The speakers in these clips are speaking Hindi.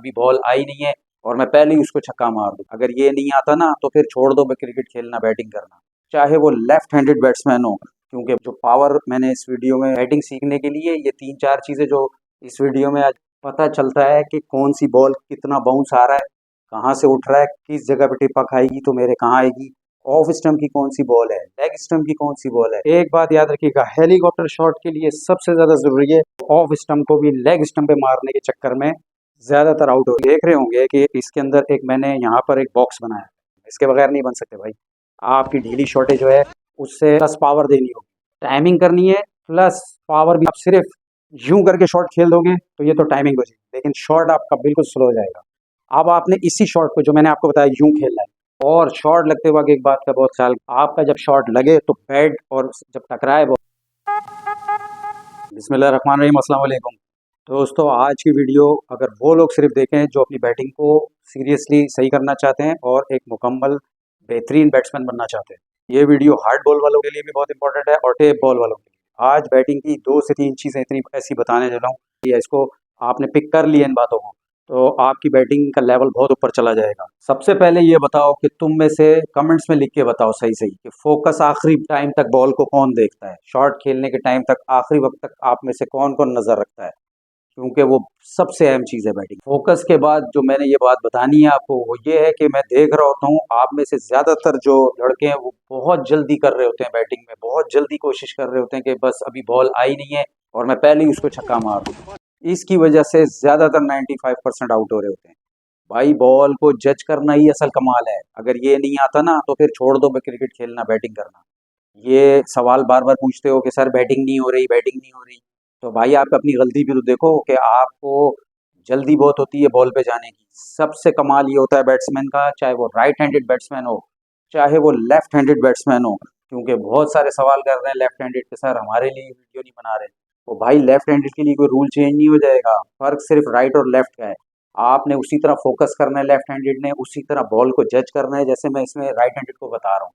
अभी बॉल आई नहीं है और मैं पहले ही उसको छक्का मार दूं। अगर ये नहीं आता ना तो फिर छोड़ दो क्रिकेट खेलना, बैटिंग करना, चाहे वो लेफ्ट हैंडेड बैट्समैन हो। क्योंकि जो पावर मैंने इस वीडियो में बैटिंग सीखने के लिए ये 3-4 चीज़ें जो इस वीडियो में आज पता चलता है कि कौन सी बॉल कितना बाउंस आ रहा है, कहाँ से उठ रहा है, किस जगह पे टिपा खाएगी तो मेरे कहाँ आएगी, ऑफ स्टंप की कौन सी बॉल है, लेग स्टंप की कौन सी बॉल है। एक बात याद रखिएगा, हेलीकॉप्टर शॉट के लिए सबसे ज्यादा जरूरी है ऑफ स्टंप को भी लेग स्टंप पे मारने के चक्कर में ज्यादातर आउट हो। देख रहे होंगे कि इसके अंदर एक मैंने यहाँ पर एक बॉक्स बनाया है, इसके बगैर नहीं बन सकते भाई। आपकी ढीली शॉटें जो है उससे प्लस पावर देनी होगी, टाइमिंग करनी है, प्लस पावर भी। आप सिर्फ यूं करके शॉट खेल दोगे तो ये तो टाइमिंग हो जाएगी, लेकिन शॉट आपका बिल्कुल स्लो हो जाएगा। अब आपने इसी शॉट को जो मैंने आपको बताया यूं खेलना है। और शॉट लगते वक्त एक बात का बहुत ख्याल, आपका जब शॉट लगे तो बैट और जब टकराए वो बिस्मिल्लाहिर्रहमानिर्रहीम, अस्सलाम वालेकुम। दोस्तों, आज की वीडियो अगर वो लोग सिर्फ देखें जो अपनी बैटिंग को सीरियसली सही करना चाहते हैं और एक मुकम्मल बेहतरीन बैट्समैन बनना चाहते हैं, ये वीडियो हार्ड बॉल वालों के लिए भी बहुत इंपॉर्टेंट है और टेप बॉल वालों के लिए। आज बैटिंग की 2 से 3 चीज़ें इतनी ऐसी बताने जा रहा हूँ कि इसको आपने पिक कर लिया इन बातों को तो आपकी बैटिंग का लेवल बहुत ऊपर चला जाएगा। सबसे पहले ये बताओ कि तुम में से कमेंट्स में लिख के बताओ सही सही कि फोकस आखिरी टाइम तक बॉल को कौन देखता है, शॉट खेलने के टाइम तक आखिरी वक्त तक आप में से कौन कौन नजर रखता है, क्योंकि वो सबसे अहम चीज़ है बैटिंग। फोकस के बाद जो मैंने ये बात बतानी है आपको वो ये है कि मैं देख रहा होता हूँ आप में से ज़्यादातर जो लड़के हैं वो बहुत जल्दी कर रहे होते हैं बैटिंग में, बहुत जल्दी कोशिश कर रहे होते हैं कि बस अभी बॉल आई नहीं है और मैं पहले ही उसको छक्का मार दूँ। इसकी वजह से ज़्यादातर 95% आउट हो रहे होते हैं। भाई बॉल को जज करना ही असल कमाल है। अगर ये नहीं आता ना तो फिर छोड़ दो क्रिकेट खेलना, बैटिंग करना। ये सवाल बार बार पूछते हो कि सर बैटिंग नहीं हो रही, बैटिंग नहीं हो रही, तो भाई आप अपनी गलती भी तो देखो कि आपको जल्दी बहुत होती है बॉल पे जाने की। सबसे कमाल ये होता है बैट्समैन का, चाहे वो राइट हैंडेड बैट्समैन हो चाहे वो लेफ्ट हैंडेड बैट्समैन हो। क्योंकि बहुत सारे सवाल कर रहे हैं लेफ्ट हैंडेड के, सर हमारे लिए वीडियो नहीं बना रहे। तो भाई लेफ्ट हैंडेड के लिए कोई रूल चेंज नहीं हो जाएगा, फर्क सिर्फ राइट और लेफ्ट का है। आपने उसी तरह फोकस करना है लेफ्ट हैंडेड ने, उसी तरह बॉल को जज करना है जैसे मैं इसमें राइट हैंडेड को बता रहा हूँ।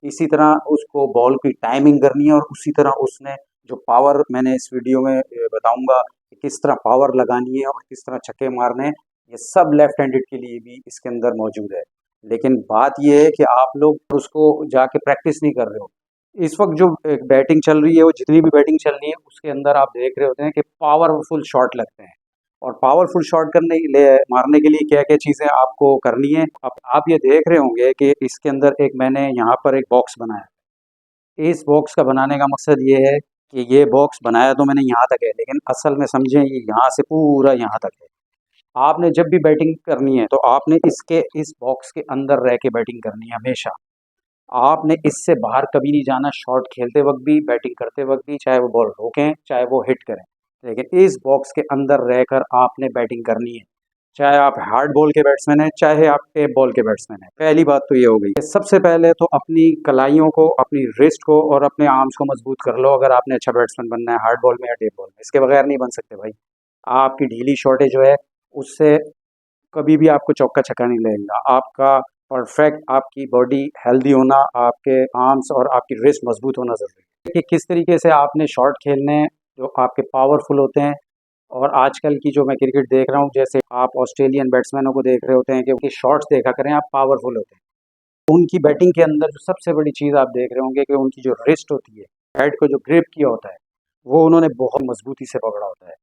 इसी तरह उसको बॉल की टाइमिंग करनी है और उसी तरह उसने जो पावर मैंने इस वीडियो में बताऊंगा कि किस तरह पावर लगानी है और किस तरह छक्के मारने हैं, ये सब लेफ्ट हैंडेड के लिए भी इसके अंदर मौजूद है। लेकिन बात ये है कि आप लोग उसको जाके प्रैक्टिस नहीं कर रहे हो। इस वक्त जो बैटिंग चल रही है, वो जितनी भी बैटिंग चल रही है उसके अंदर आप देख रहे होते हैं कि पावरफुल शॉट लगते हैं। और पावरफुल शॉट करने के लिए, मारने के लिए क्या क्या चीज़ें आपको करनी है, आप ये देख रहे होंगे कि इसके अंदर एक मैंने यहाँ पर एक बॉक्स बनाया है। इस बॉक्स का बनाने का मकसद ये है कि ये बॉक्स बनाया तो मैंने यहाँ तक है, लेकिन असल में समझें ये यहाँ से पूरा यहाँ तक है। आपने जब भी बैटिंग करनी है तो आपने इस बॉक्स के अंदर रह के बैटिंग करनी है हमेशा। आपने इससे बाहर कभी नहीं जाना, शॉट खेलते वक्त भी, बैटिंग करते वक्त भी, चाहे वो बॉल रोकें चाहे वो हिट करें, लेकिन इस बॉक्स के अंदर रहकर आपने बैटिंग करनी है। चाहे आप हार्ड बॉल के बैट्समैन हैं चाहे आप टेप बॉल के बैट्समैन हैं। पहली बात तो ये हो गई। सबसे पहले तो अपनी कलाइयों को, अपनी रिस्ट को और अपने आर्म्स को मजबूत कर लो अगर आपने अच्छा बैट्समैन बनना है हार्ड बॉल में या टेप बॉल में। इसके बगैर नहीं बन सकते भाई। आपकी ढीली शॉटें जो है उससे कभी भी आपको चौका छक्का नहीं लगेगा। आपका परफेक्ट, आपकी बॉडी हेल्दी होना, आपके आर्म्स और आपकी रिस्ट मजबूत होना ज़रूरी है कि किस तरीके से आपने शॉट खेलने हैं जो आपके पावरफुल होते हैं। और आजकल की जो मैं क्रिकेट देख रहा हूँ, जैसे आप ऑस्ट्रेलियन बैट्समैनों को देख रहे होते हैं कि उनकी शॉट्स देखा करें, आप पावरफुल होते हैं। उनकी बैटिंग के अंदर जो सबसे बड़ी चीज़ आप देख रहे होंगे कि उनकी जो रिस्ट होती है, हेड को जो ग्रिप किया होता है, वो उन्होंने बहुत मजबूती से पकड़ा होता है।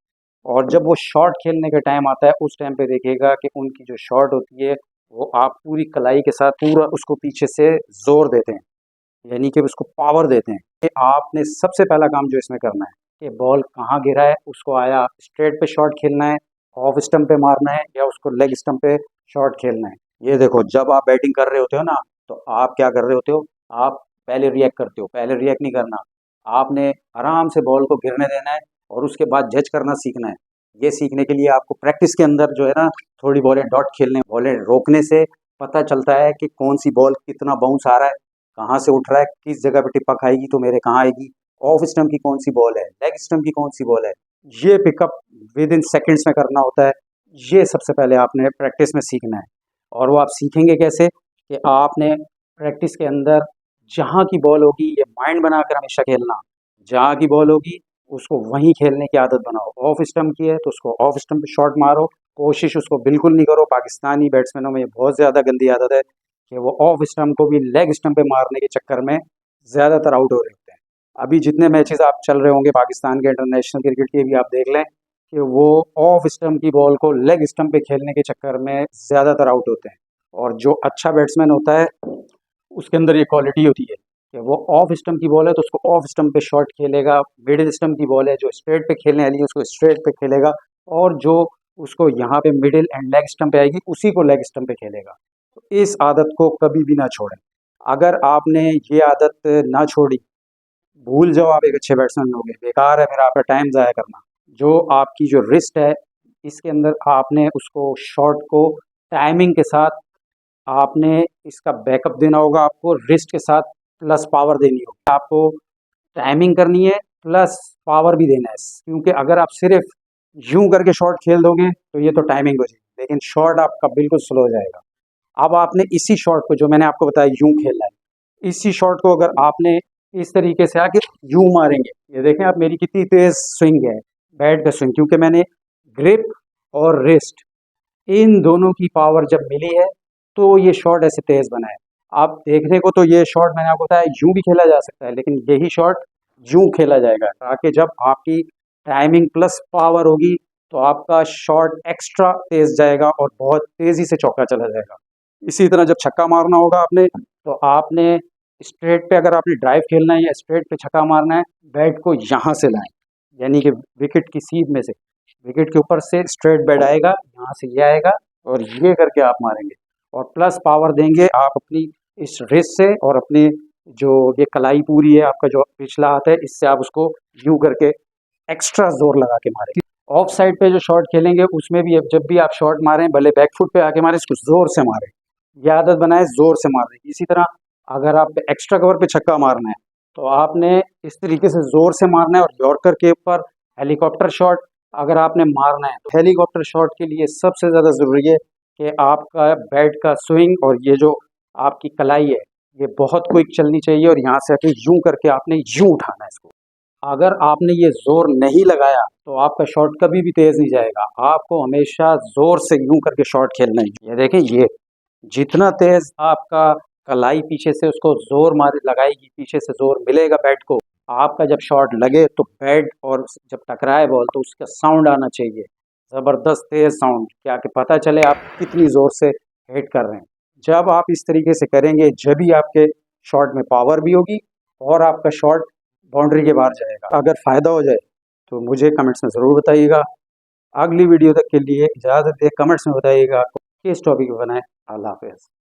और जब वो शॉट खेलने का टाइम आता है उस टाइम पे देखिएगा कि उनकी जो शॉट होती है वो आप पूरी कलाई के साथ पूरा उसको पीछे से जोर देते हैं, यानी कि उसको पावर देते हैं। कि आपने सबसे पहला काम जो इसमें करना है कि बॉल कहाँ गिरा है उसको आया स्ट्रेट पे शॉट खेलना है, ऑफ स्टंप पे मारना है या उसको लेग स्टंप पे शॉट खेलना है। ये देखो, जब आप बैटिंग कर रहे होते हो ना तो आप क्या कर रहे होते हो, आप पहले रिएक्ट करते हो। पहले रिएक्ट नहीं करना, आपने आराम से बॉल को गिरने देना है और उसके बाद जज करना सीखना है। ये सीखने के लिए आपको प्रैक्टिस के अंदर जो है ना थोड़ी बॉलें डॉट खेलने, बॉलें रोकने से पता चलता है कि कौन सी बॉल कितना बाउंस आ रहा है, कहाँ से उठ रहा है, किस जगह पे टिप्पा खाएगी तो मेरे कहाँ आएगी, ऑफ स्टंप की कौन सी बॉल है, लेग स्टंप की कौन सी बॉल है। ये पिकअप विद इन सेकेंड्स में करना होता है। ये सबसे पहले आपने प्रैक्टिस में सीखना है। और वो आप सीखेंगे कैसे कि आपने प्रैक्टिस के अंदर जहाँ की बॉल होगी, ये माइंड बनाकर हमेशा खेलना, जहाँ की बॉल होगी उसको वहीं खेलने की आदत बनाओ। ऑफ स्टंप की है तो उसको ऑफ स्टंप पे शॉट मारो कोशिश उसको बिल्कुल नहीं करो। पाकिस्तानी बैट्समैनों में ये बहुत ज़्यादा गंदी आदत है कि वो ऑफ स्टंप को भी लेग स्टंप पे मारने के चक्कर में ज़्यादातर आउट हो रहे होते हैं। अभी जितने मैचेस आप चल रहे होंगे पाकिस्तान के इंटरनेशनल क्रिकेट के भी आप देख लें कि वो ऑफ स्टंप की बॉल को लेग स्टंप पे खेलने के चक्कर में ज़्यादातर आउट होते हैं। और जो अच्छा बैट्समैन होता है उसके अंदर ये क्वालिटी होती है कि वो ऑफ स्टंप की बॉल है तो उसको ऑफ स्टंप पे शॉट खेलेगा, मिडिल स्टंप की बॉल है जो स्ट्रेट पे खेलने वाली है उसको स्ट्रेट पे खेलेगा, और जो उसको यहाँ पे मिडिल एंड लेग स्टंप पे आएगी उसी को लेग स्टंप पे खेलेगा। तो इस आदत को कभी भी ना छोड़ें। अगर आपने ये आदत ना छोड़ी, भूल जाओ आप एक अच्छे बैट्समैन हो गए, बेकार है फिर आपका टाइम ज़ाया करना। जो आपकी जो रिस्ट है इसके अंदर आपने उसको शॉट को टाइमिंग के साथ आपने इसका बैकअप देना होगा, आपको रिस्ट के साथ प्लस पावर देनी होगी। आपको टाइमिंग करनी है प्लस पावर भी देना है, क्योंकि अगर आप सिर्फ यूं करके शॉट खेल दोगे तो ये तो टाइमिंग हो जाएगी लेकिन शॉट आपका बिल्कुल स्लो हो जाएगा। अब आपने इसी शॉट को जो मैंने आपको बताया यूं खेलना है, इसी शॉट को अगर आपने इस तरीके से आके यूं मारेंगे, ये देखें आप मेरी कितनी तेज स्विंग है, बैट का स्विंग, क्योंकि मैंने ग्रिप और रिस्ट इन दोनों की पावर जब मिली है तो ये शॉट ऐसे तेज बना है। आप देखने को तो ये शॉट मैंने आपको बताया यूं भी खेला जा सकता है लेकिन यही शॉट यूं खेला जाएगा ताकि जब आपकी टाइमिंग प्लस पावर होगी तो आपका शॉट एक्स्ट्रा तेज जाएगा और बहुत तेजी से चौका चला जाएगा। इसी तरह जब छक्का मारना होगा आपने तो आपने स्ट्रेट पे, अगर आपने ड्राइव खेलना है या स्ट्रेट पे छक्का मारना है, बैट को यहाँ से लाएं, यानी कि विकेट की सीध में से, विकेट के ऊपर से स्ट्रेट बैट आएगा, यहाँ से ये आएगा और ये करके आप मारेंगे और प्लस पावर देंगे आप अपनी इस रिस्ट से और अपनी जो ये कलाई पूरी है आपका जो पिछला हाथ है इससे आप उसको यूं करके एक्स्ट्रा जोर लगा के मारेंगे। ऑफ साइड पे जो शॉट खेलेंगे उसमें भी जब भी आप शॉट मारें भले बैकफुट पे आके मारें, इसको जोर से मारें, ये आदत बनाए जोर से मारें। इसी तरह अगर आप एक्स्ट्रा कवर पे छक्का मारना है तो आपने इस तरीके से जोर से मारना है। और यॉर्कर के ऊपर हेलीकॉप्टर शॉट अगर आपने मारना है तो हेलीकॉप्टर शॉट के लिए सबसे ज़्यादा ज़रूरी है कि आपका बैट का स्विंग और ये जो आपकी कलाई है ये बहुत क्विक चलनी चाहिए और यहाँ से आके यूं करके आपने यूं उठाना है इसको। अगर आपने ये जोर नहीं लगाया तो आपका शॉट कभी भी तेज नहीं जाएगा, आपको हमेशा जोर से यूं करके शॉट खेलना है। ये देखें, ये जितना तेज आपका कलाई पीछे से उसको जोर मार लगाएगी, पीछे से जोर मिलेगा बैट को, आपका जब शॉट लगे तो बैट और जब टकराए बॉल तो उसका साउंड आना चाहिए, ज़बरदस्त तेज साउंड, क्या कि पता चले आप कितनी ज़ोर से हिट कर रहे हैं। जब आप इस तरीके से करेंगे जब ही आपके शॉट में पावर भी होगी और आपका शॉट बाउंड्री के बाहर जाएगा। अगर फ़ायदा हो जाए तो मुझे कमेंट्स में ज़रूर बताइएगा। अगली वीडियो तक के लिए इजाज़त दें, कमेंट्स में बताइएगा किस टॉपिक पर बनाएं। अल्लाह हाफ़िज़।